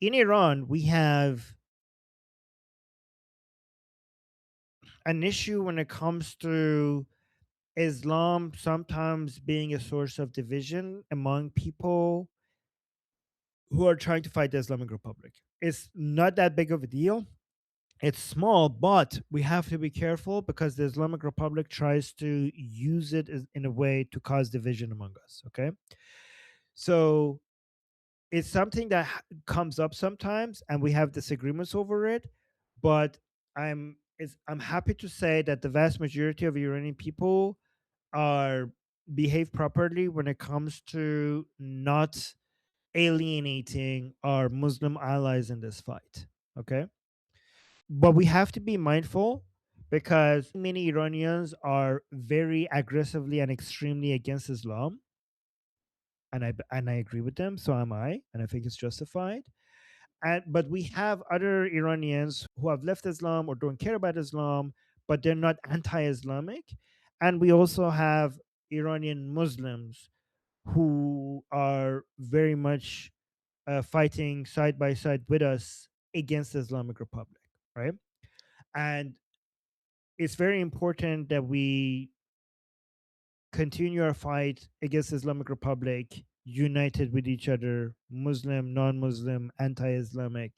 in Iran, we have an issue when it comes to Islam sometimes being a source of division among people who are trying to fight the Islamic Republic. It's not that big of a deal. It's small, but we have to be careful because the Islamic Republic tries to use it in a way to cause division among us. Okay. So it's something that comes up sometimes and we have disagreements over it. But I'm happy to say that the vast majority of Iranian people are behave properly when it comes to not alienating our Muslim allies in this fight. Okay. But we have to be mindful because many Iranians are very aggressively and extremely against Islam. And I agree with them, so am I, and I think it's justified. But we have other Iranians who have left Islam or don't care about Islam, but they're not anti-Islamic. And we also have Iranian Muslims who are very much fighting side by side with us against the Islamic Republic, right? And it's very important that we continue our fight against the Islamic Republic united with each other, Muslim, non-Muslim, anti-Islamic.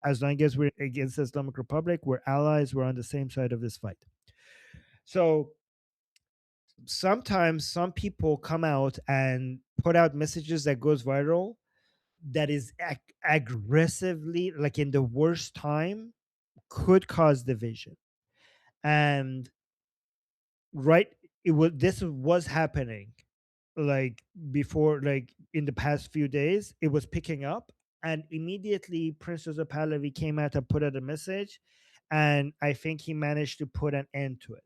As long as we're against the Islamic Republic, we're allies, we're on the same side of this fight. So sometimes some people come out and put out messages that goes viral that is aggressively, like in the worst time, could cause division. And right, this was happening like before, like in the past few days it was picking up, and immediately Prince Reza Pahlavi came out and put out a message, and I think he managed to put an end to it.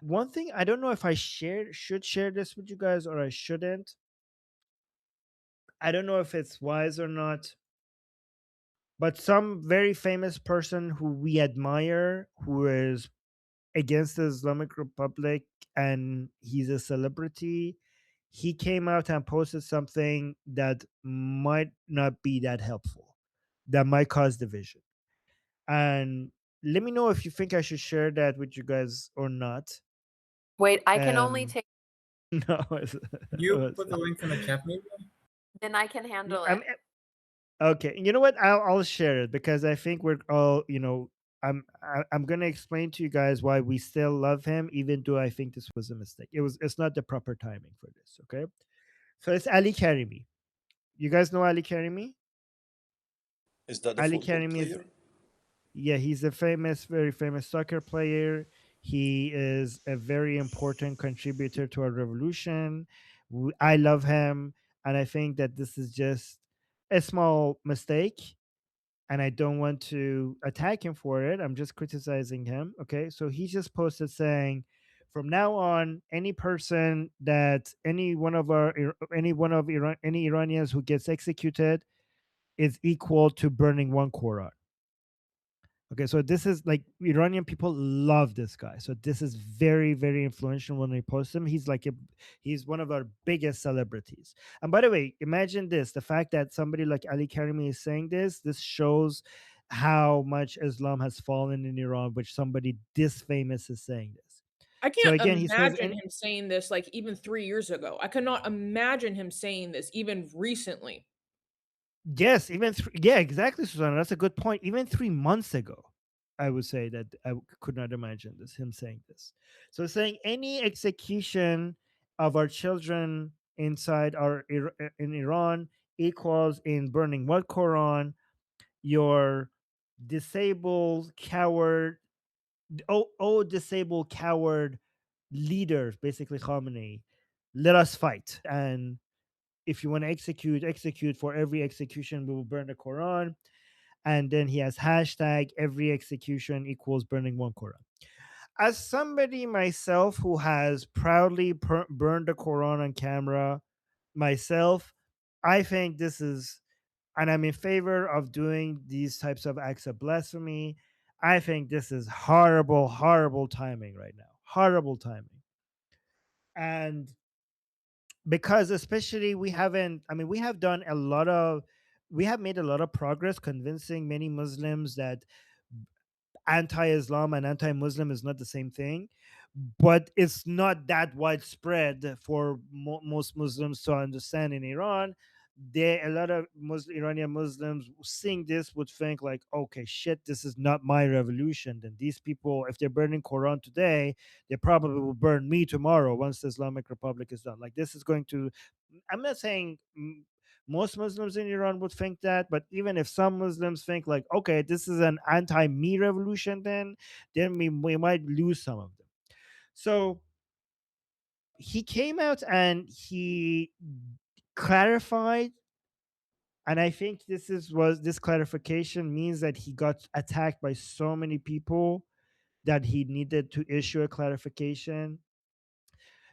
One thing, I don't know if I should share this with you guys or I shouldn't. I don't know if it's wise or not, but some very famous person who we admire, who is against the Islamic Republic and he's a celebrity, he came out and posted something that might not be that helpful, that might cause division. And let me know if you think I should share that with you guys or not. Wait, I can only Um, take no, You put the link in the chat maybe? then I can handle I'm it. okay. You know what? I'll share it because I think we're all, I'm gonna explain to you guys why we still love him, even though I think this was a mistake. It's not the proper timing for this. Okay, so it's Ali Karimi. You guys know Ali Karimi? Is that the Ali football Karimi is, player? yeah, he's a famous, very famous soccer player. He is a very important contributor to our revolution. I love him, and I think that this is just a small mistake, and I don't want to attack him for it. I'm just criticizing him. Okay. So he just posted saying, from now on, any person that any Iranians who gets executed is equal to burning one Quran. Okay, so this is like Iranian people love this guy. So this is very, very influential when they post him. He's one of our biggest celebrities. And by the way, imagine this: the fact that somebody like Ali Karimi is saying this shows how much Islam has fallen in Iran, which somebody this famous is saying this. I So can't again, he says, imagine him saying this, like, even 3 years ago. I cannot imagine him saying this even recently. yes, yeah, exactly, Susanna. That's a good point. Even 3 months ago, I would say that could not imagine him saying this. So saying any execution of our children inside in Iran equals in burning what Quran, your disabled coward, oh disabled coward leaders, basically Khamenei, let us fight. And if you want to execute. For every execution, we will burn the Quran. And then he has hashtag every execution equals burning one Quran. As somebody myself who has proudly burned the Quran on camera myself, I think this is, and I'm in favor of doing these types of acts of blasphemy. I think this is horrible, horrible timing right now. Horrible timing. And because especially we have done a lot of we have made a lot of progress convincing many Muslims that anti-Islam and anti-Muslim is not the same thing, but it's not that widespread for most Muslims to understand in Iran. A lot of Iranian Muslims seeing this would think like, okay, shit, this is not my revolution. Then these people, if they're burning Quran today, they probably will burn me tomorrow once the Islamic Republic is done. Like this is going to. I'm not saying most Muslims in Iran would think that, but even if some Muslims think like, okay, this is an anti-me revolution, then we might lose some of them. So he came out and he clarified, and I think this clarification means that he got attacked by so many people that he needed to issue a clarification.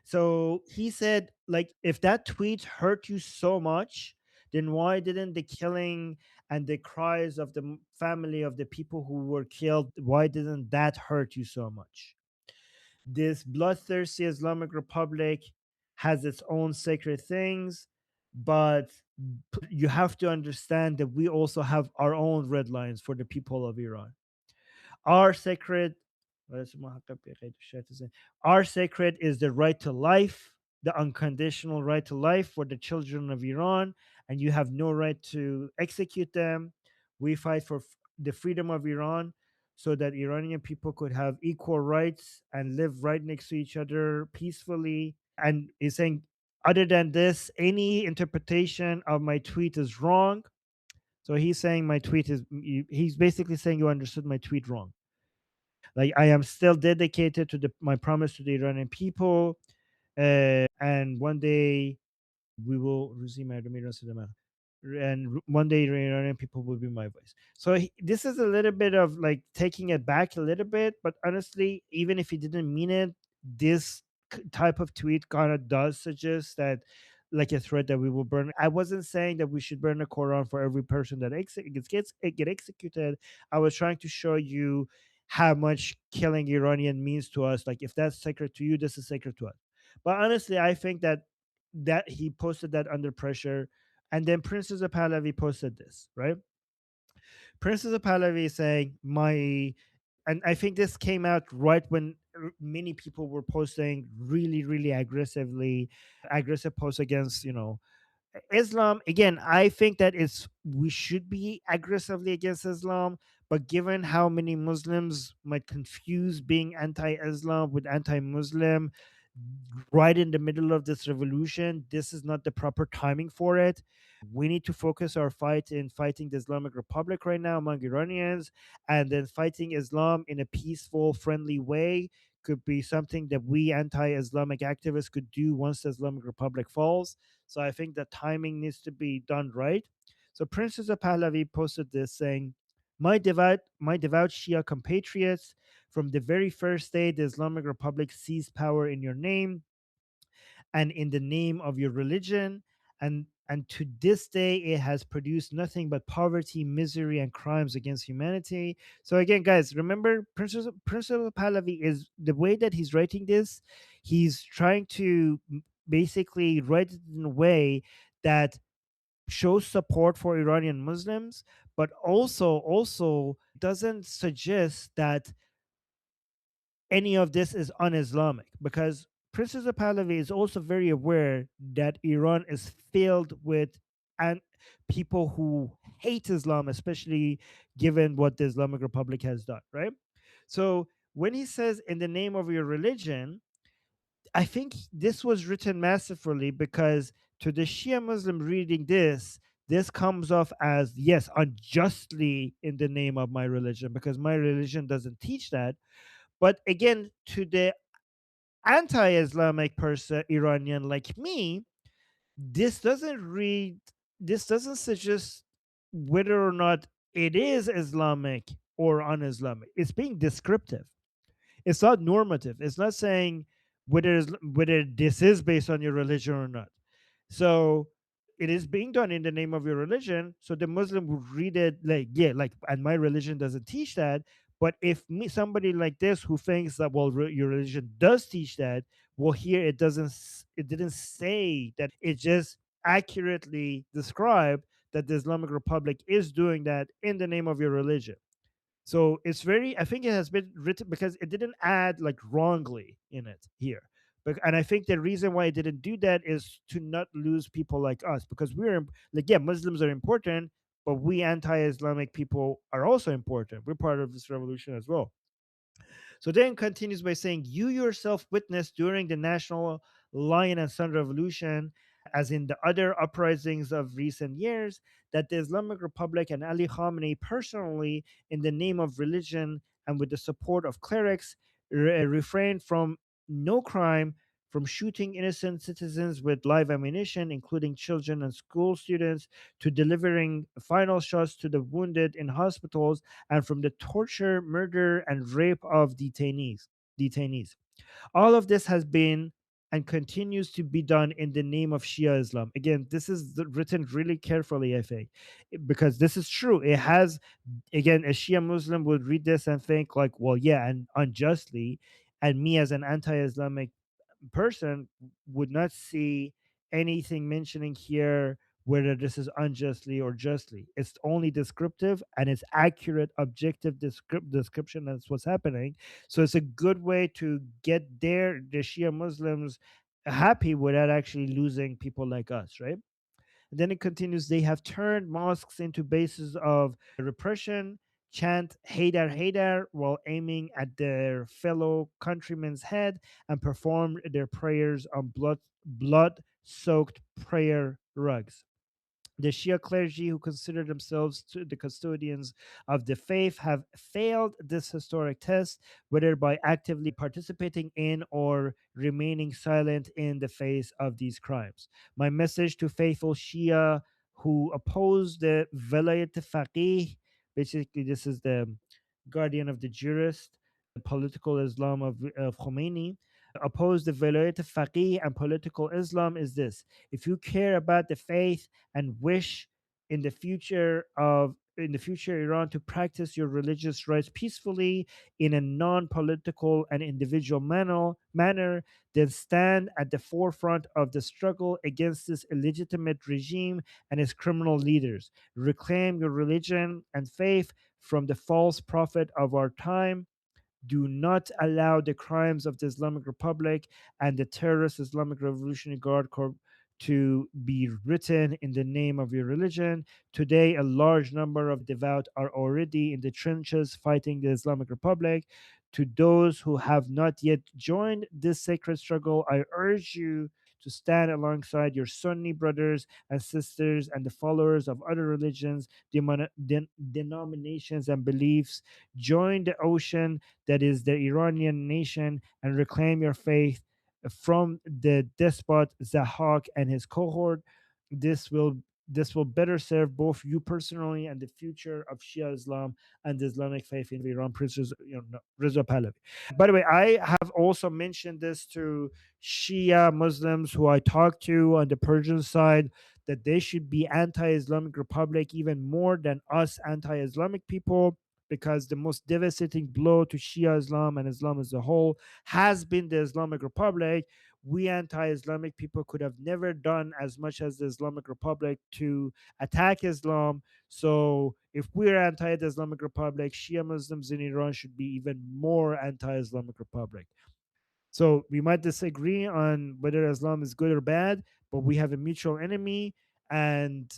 So he said, like, if that tweet hurt you so much, then why didn't the killing and the cries of the family of the people who were killed, why didn't that hurt you so much? This bloodthirsty Islamic Republic has its own sacred things, but you have to understand that we also have our own red lines for the people of Iran. Our sacred our sacred is the right to life, the unconditional right to life for the children of Iran, and you have no right to execute them. We fight for the freedom of Iran so that Iranian people could have equal rights and live right next to each other peacefully. And he's saying, other than this, any interpretation of my tweet is wrong. So he's saying my tweet is, he's basically saying you understood my tweet wrong. Like I am still dedicated to my promise to the Iranian people, and one day we will resume our dominance of the man. And one day Iranian people will be my voice. So this is a little bit of like taking it back a little bit, but honestly, even if he didn't mean it, this type of tweet kind of does suggest that like a threat that we will burn. I wasn't saying that we should burn the Quran for every person that gets executed. I was trying to show you how much killing Iranian means to us. Like if that's sacred to you, this is sacred to us. But honestly, I think that he posted that under pressure, and then Prince Reza Pahlavi posted this, right? Prince Reza Pahlavi is saying and I think this came out right when many people were posting really, really aggressive posts against, Islam. Again, I think that we should be aggressively against Islam, but given how many Muslims might confuse being anti-Islam with anti-Muslim right in the middle of this revolution, this is not the proper timing for it. We need to focus our fight in fighting the Islamic Republic right now among Iranians, and then fighting Islam in a peaceful, friendly way could be something that we anti-Islamic activists could do once the Islamic Republic falls. So I think the timing needs to be done right. So Prince Reza Pahlavi posted this saying, my devout Shia compatriots, from the very first day the Islamic Republic seized power in your name and in the name of your religion, and to this day it has produced nothing but poverty, misery, and crimes against humanity. So again, guys, remember Prince Pahlavi is the way that he's writing this, he's trying to basically write it in a way that shows support for Iranian Muslims, but also doesn't suggest that any of this is un-Islamic, because Princess Pahlavi is also very aware that Iran is filled with and people who hate Islam, especially given what the Islamic Republic has done, right? So when he says in the name of your religion, I think this was written masterfully, because to the Shia Muslim reading this comes off as, yes, unjustly in the name of my religion, because my religion doesn't teach that. But again, to the anti-Islamic person, Iranian like me, this doesn't suggest whether or not it is Islamic or un-Islamic. It's being descriptive. It's not normative. It's not saying whether this is based on your religion or not. So it is being done in the name of your religion. So the Muslim would read it like, yeah, like, and my religion doesn't teach that. But if somebody like this who thinks that, well, your religion does teach that, well, here it didn't say that. It just accurately described that the Islamic Republic is doing that in the name of your religion. So it's very, I think it has been written because it didn't add like wrongly in it here. And I think the reason why it didn't do that is to not lose people like us, because we're like, yeah, Muslims are important, but we anti-Islamic people are also important. We're part of this revolution as well. So then continues by saying, you yourself witnessed during the National Lion and Sun Revolution, as in the other uprisings of recent years, that the Islamic Republic and Ali Khamenei personally, in the name of religion and with the support of clerics, refrained from no crime, from shooting innocent citizens with live ammunition, including children and school students, to delivering final shots to the wounded in hospitals, and from the torture, murder, and rape of detainees. All of this has been and continues to be done in the name of Shia Islam. Again, this is written really carefully, I think, because this is true. It has, again, a Shia Muslim would read this and think like, well, yeah, and unjustly, and me as an anti-Islamic person would not see anything mentioning here whether this is unjustly or justly. It's only descriptive and it's accurate, objective description. That's what's happening. So it's a good way to get the Shia Muslims happy without actually losing people like us, right? And then it continues, they have turned mosques into bases of repression, chant Haydar Haydar while aiming at their fellow countrymen's head, and perform their prayers on blood-soaked prayer rugs. The Shia clergy, who consider themselves the custodians of the faith, have failed this historic test, whether by actively participating in or remaining silent in the face of these crimes. My message to faithful Shia who oppose the Velayat Faqih, basically, this is the guardian of the jurist, the political Islam of Khomeini, oppose the Velayat Faqih and political Islam is this: if you care about the faith and wish in the future Iran to practice your religious rights peacefully in a non-political and individual manner, then stand at the forefront of the struggle against this illegitimate regime and its criminal leaders. Reclaim your religion and faith from the false prophet of our time. Do not allow the crimes of the Islamic Republic and the terrorist Islamic Revolutionary Guard Corps to be written in the name of your religion. Today, a large number of devout are already in the trenches fighting the Islamic Republic. To those who have not yet joined this sacred struggle, I urge you to stand alongside your Sunni brothers and sisters and the followers of other religions, denominations, and beliefs. Join the ocean that is the Iranian nation and reclaim your faith from the despot Zahak and his cohort. This will better serve both you personally and the future of Shia Islam and the Islamic faith in Iran. Prince Reza Pahlavi. By the way, I have also mentioned this to Shia Muslims who I talk to on the Persian side, that they should be anti-Islamic Republic even more than us anti-Islamic people, because the most devastating blow to Shia Islam and Islam as a whole has been the Islamic Republic. We anti-Islamic people could have never done as much as the Islamic Republic to attack Islam. So if we're anti-Islamic Republic, Shia Muslims in Iran should be even more anti-Islamic Republic. So we might disagree on whether Islam is good or bad, but we have a mutual enemy, and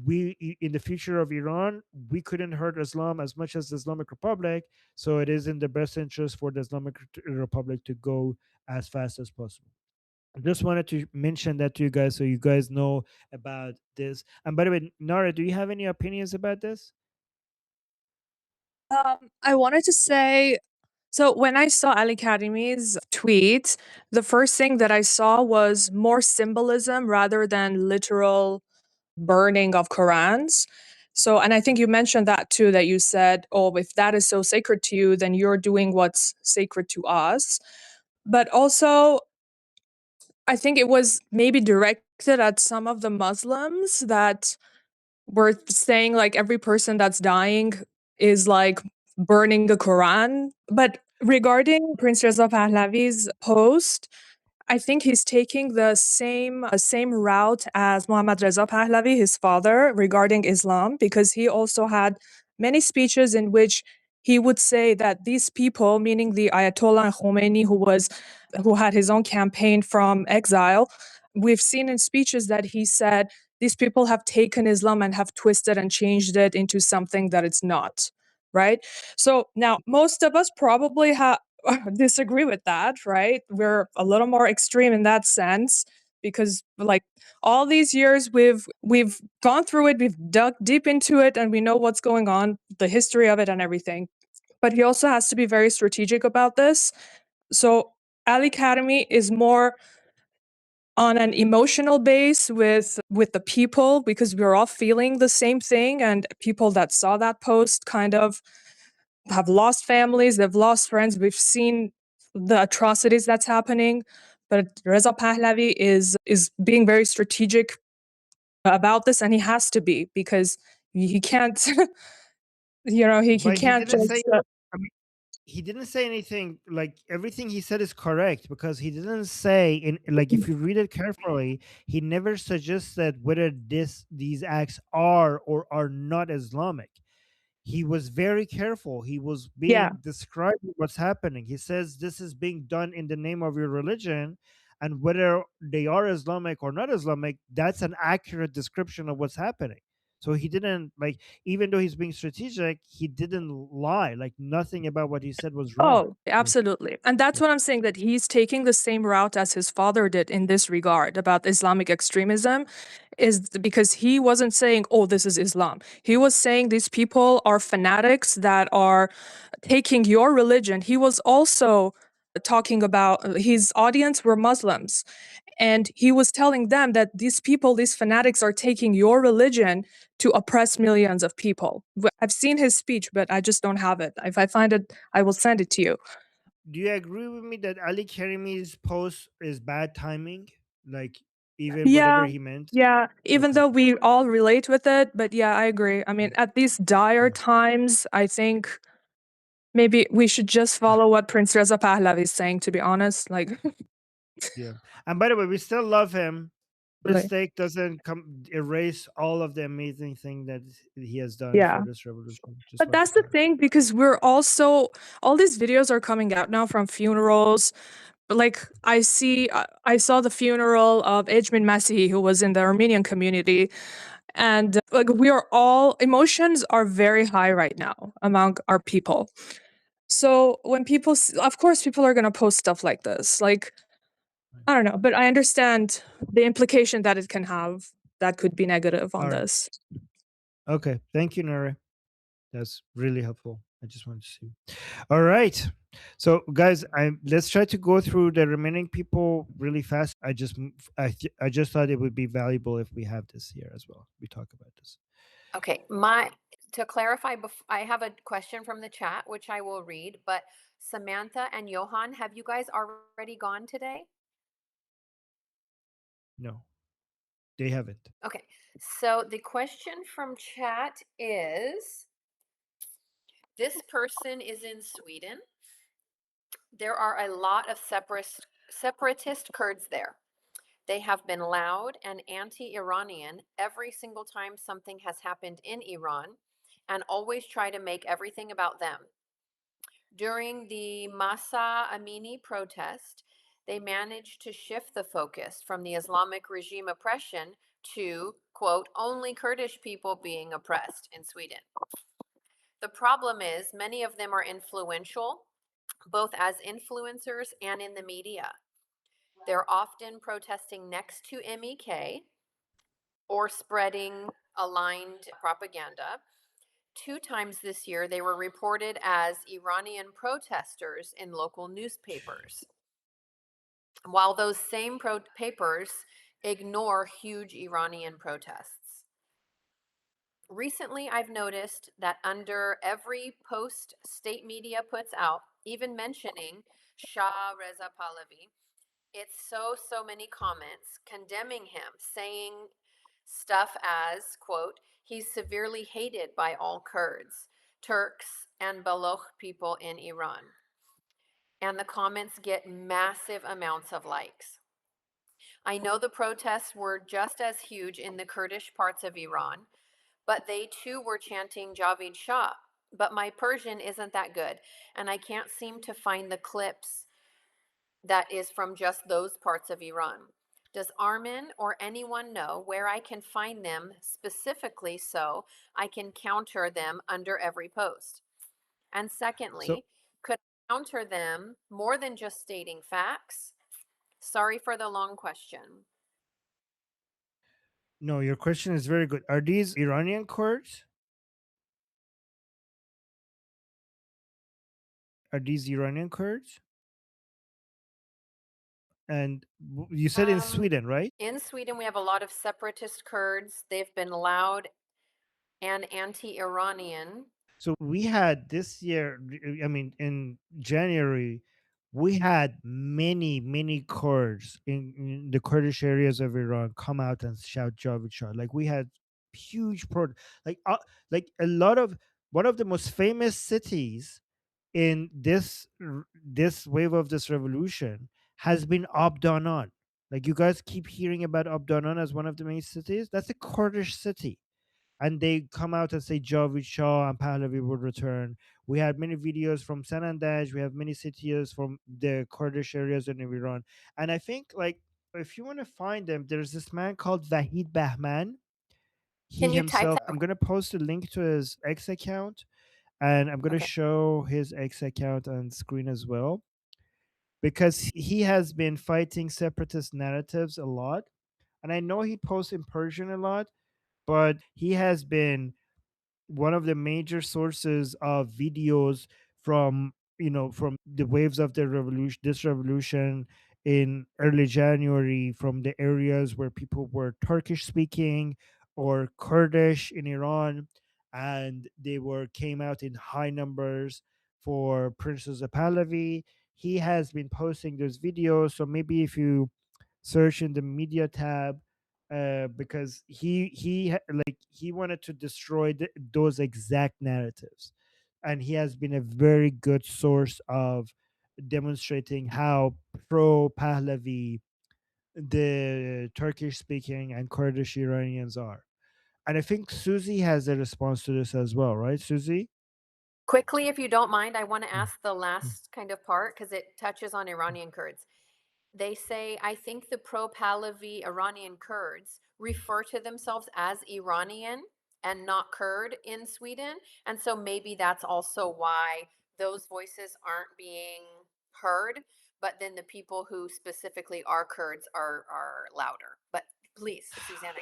in the future of Iran, we couldn't hurt Islam as much as the Islamic Republic. So it is in the best interest for the Islamic Republic to go as fast as possible. I just wanted to mention that to you guys so you guys know about this. And by the way, Nara, do you have any opinions about this? I wanted to say, so when I saw Ali Karimi's tweet, the first thing that I saw was more symbolism rather than literal burning of Qurans. So, and I think you mentioned that too, that you said, oh, if that is so sacred to you, then you're doing what's sacred to us. But also, I think it was maybe directed at some of the Muslims that were saying like every person that's dying is like burning the Quran. But regarding Prince Reza Pahlavi's post, I think he's taking the same route as Mohammad Reza Pahlavi, his father, regarding Islam, because he also had many speeches in which he would say that these people, meaning the Ayatollah Khomeini, who had his own campaign from exile, we've seen in speeches that he said these people have taken Islam and have twisted and changed it into something that it's not, right? So now most of us probably disagree with that, right? We're a little more extreme in that sense because like all these years we've gone through it, we've dug deep into it, and we know what's going on, the history of it and everything. But he also has to be very strategic about this. So Ali Karimi is more on an emotional base with the people because we're all feeling the same thing, and people that saw that post kind of have lost families, they've lost friends. We've seen the atrocities that's happening. But Reza Pahlavi is being very strategic about this, and he has to be because he can't, he But he can't didn't say. just. I mean, he didn't say anything. Like everything he said is correct because he didn't say in like if you read it carefully, he never suggested whether these acts are or are not Islamic. He was very careful. He was Yeah. being describing what's happening. He says this is being done in the name of your religion, and whether they are Islamic or not Islamic, that's an accurate description of what's happening. So he didn't like, even though he's being strategic, he didn't lie. Like nothing about what he said was wrong. Oh, absolutely. And that's what I'm saying, that he's taking the same route as his father did in this regard about Islamic extremism, is because he wasn't saying, oh, this is Islam. He was saying these people are fanatics that are taking your religion. He was also talking about his audience were Muslims. And he was telling them that these people, these fanatics, are taking your religion to oppress millions of people. I've seen his speech, but I just don't have it. If I find it, I will send it to you. Do you agree with me that Ali Karimi's post is bad timing? Like even whatever Yeah, he meant? yeah. Even Okay. though we all relate with it, but yeah, I agree. I mean, at these dire Yeah. times, I think maybe we should just follow what Prince Reza Pahlavi is saying, to be honest. Like, Yeah. And by the way, we still love him. really. Mistake doesn't come erase all of the amazing thing that he has done Yeah. for this revolution. Just But want to that's the clarify. thing, because we're also, all these videos are coming out now from funerals. Like I saw the funeral of Ejmin Masihi, who was in the Armenian community, and like we are all, emotions are very high right now among our people. So when people, of course, people are gonna post stuff like this. Like, I don't know, but I understand the implication that it can have. That could be negative on All right. this. Okay. Thank you, Nare. That's really helpful. I just wanted to see. All right. So, guys, let's try to go through the remaining people really fast. I just thought it would be valuable if we have this here as well. We talk about this. Okay, to clarify, I have a question from the chat, which I will read. But Samantha and Johan, have you guys already gone today? No, they haven't. Okay, so the question from chat is, this person is in Sweden. There are a lot of separatist Kurds there. They have been loud and anti-Iranian every single time something has happened in Iran, and always try to make everything about them. During the Masa Amini protest, they managed to shift the focus from the Islamic regime oppression to, quote, only Kurdish people being oppressed in Sweden. The problem is many of them are influential, both as influencers and in the media. They're often protesting next to MEK or spreading aligned propaganda. 2 times this year, they were reported as Iranian protesters in local newspapers, while those same papers ignore huge Iranian protests. Recently, I've noticed that under every post state media puts out, even mentioning Shah Reza Pahlavi, it's so many comments condemning him, saying stuff as, quote, he's severely hated by all Kurds, Turks, and Baloch people in Iran. And the comments get massive amounts of likes. I know the protests were just as huge in the Kurdish parts of Iran, but they too were chanting Javid Shah. But my Persian isn't that good, and I can't seem to find the clips that is from just those parts of Iran. Does Armin or anyone know where I can find them specifically so I can counter them under every post? And So secondly, could I counter them more than just stating facts? Sorry for the long question. no, your question is very good. Are these Iranian Kurds? Are these Iranian Kurds? And you said in Sweden, right? In Sweden, we have a lot of separatist Kurds. They've been loud and anti-Iranian. So we had this year, I mean, in January, we had many Kurds in the Kurdish areas of Iran come out and shout Javid Shah. Like we had huge like like a lot of one of the most famous cities in this wave of this revolution has been Abdanan. Like you guys keep hearing about Abdanan as one of the main cities. That's a Kurdish city, and they come out and say Javid Shah and Pahlavi would return. We had many videos from Sanandaj. We have many cities from the Kurdish areas in Iran, and I think like if you want to find them, there's this man called Vahid Bahman. Can He you type himself, that? I'm gonna post a link to his X account, and I'm gonna Okay. show his X account on screen as well, because he has been fighting separatist narratives a lot, and I know he posts in Persian a lot, but he has been one of the major sources of videos from from the waves of the revolution, this revolution in early January, from the areas where people were Turkish speaking or Kurdish in Iran, and they were came out in high numbers for Prince Reza Pahlavi. He has been posting those videos, so maybe if you search in the media tab, because like he wanted to destroy those exact narratives, and he has been a very good source of demonstrating how pro Pahlavi the Turkish speaking and Kurdish Iranians are. And I think Susie has a response to this as well, right, Susie? Quickly, if you don't mind, I want to Mm. ask the last kind of part because it touches on Iranian Kurds. They say, I think the pro-Pahlavi Iranian Kurds refer to themselves as Iranian and not Kurd in Sweden. And so maybe that's also why those voices aren't being heard. But then the people who specifically are Kurds are louder. But please, Susanna.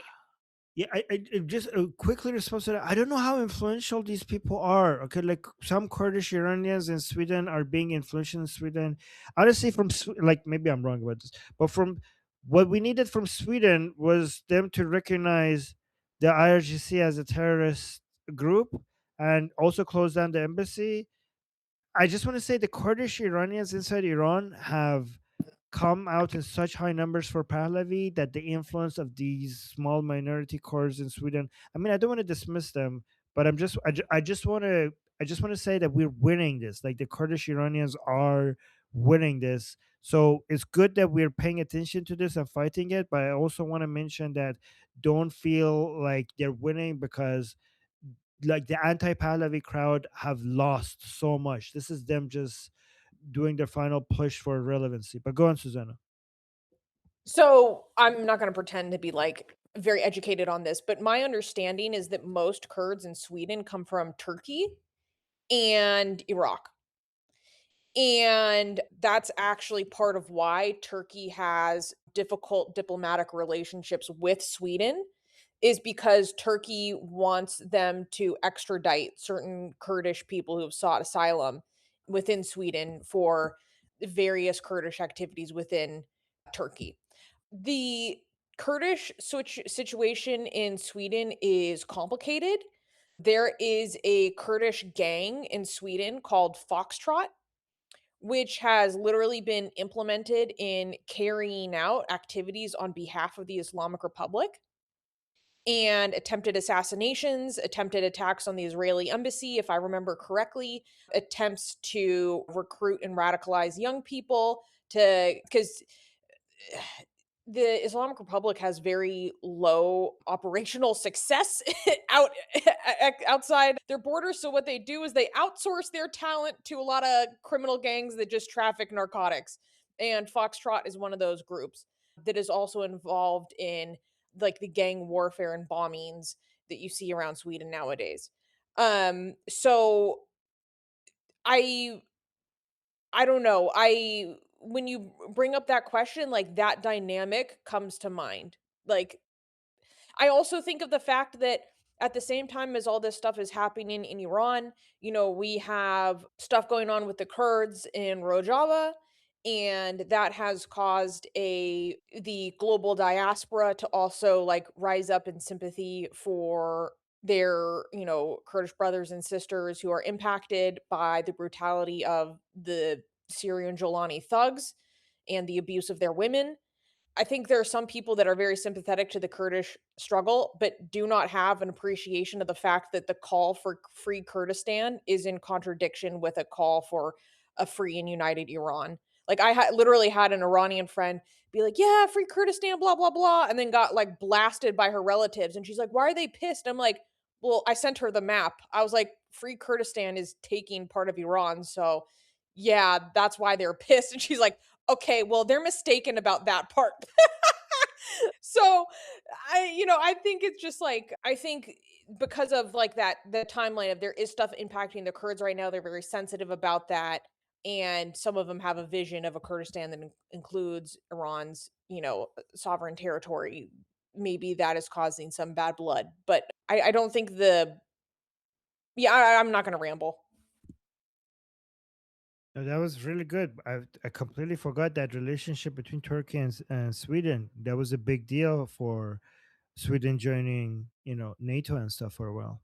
Yeah, I just quickly response to that. I don't know how influential these people are. Okay, like some Kurdish Iranians in Sweden are being influential in Sweden. Honestly, from like maybe I'm wrong about this, but from what we needed from Sweden was them to recognize the IRGC as a terrorist group and also close down the embassy. I just want to say the Kurdish Iranians inside Iran have come out in such high numbers for Pahlavi that the influence of these small minority Kurds in Sweden. I mean, I don't want to dismiss them, but I just want to say that we're winning this. Like the Kurdish Iranians are winning this. So it's good that we're paying attention to this and fighting it. But I also want to mention that don't feel like they're winning because like the anti-Pahlavi crowd have lost so much. This is them just doing their final push for relevancy. But go on, Susanna. So I'm not going to pretend to be like very educated on this, but my understanding is that most Kurds in Sweden come from Turkey and Iraq. And that's actually part of why Turkey has difficult diplomatic relationships with Sweden, is because Turkey wants them to extradite certain Kurdish people who have sought asylum within Sweden for various Kurdish activities within Turkey. The Kurdish situation in Sweden is complicated. There is a Kurdish gang in Sweden called Foxtrot, which has literally been implemented in carrying out activities on behalf of the Islamic Republic, and attempted assassinations, attempted attacks on the Israeli embassy, if I remember correctly, attempts to recruit and radicalize young people to, because the Islamic Republic has very low operational success out outside their borders. So what they do is they outsource their talent to a lot of criminal gangs that just traffic narcotics. And Foxtrot is one of those groups that is also involved in like the gang warfare and bombings that you see around Sweden nowadays. So I I don't know. When you bring up that question, like that dynamic comes to mind. Like I also think of the fact that at the same time as all this stuff is happening in Iran, we have stuff going on with the Kurds in Rojava, and that has caused the global diaspora to also like rise up in sympathy for their, Kurdish brothers and sisters who are impacted by the brutality of the Syrian Jolani thugs and the abuse of their women. I think there are some people that are very sympathetic to the Kurdish struggle, but do not have an appreciation of the fact that the call for free Kurdistan is in contradiction with a call for a free and united Iran. Like literally had an Iranian friend be like, "Yeah, free Kurdistan, blah blah blah," and then got like blasted by her relatives, and she's like, "Why are they pissed?" I'm like, "Well, I sent her the map. I was like, free Kurdistan is taking part of Iran, so yeah, that's why they're pissed." And she's like, "Okay, well, they're mistaken about that part." So, I think it's just like I think because of like that the timeline of there is stuff impacting the Kurds right now, they're very sensitive about that, and some of them have a vision of a Kurdistan that includes Iran's, sovereign territory. Maybe that is causing some bad blood, but I don't think I'm not gonna ramble. No, that was really good. I completely forgot that relationship between Turkey and Sweden. That was a big deal for Sweden joining, NATO and stuff for a while.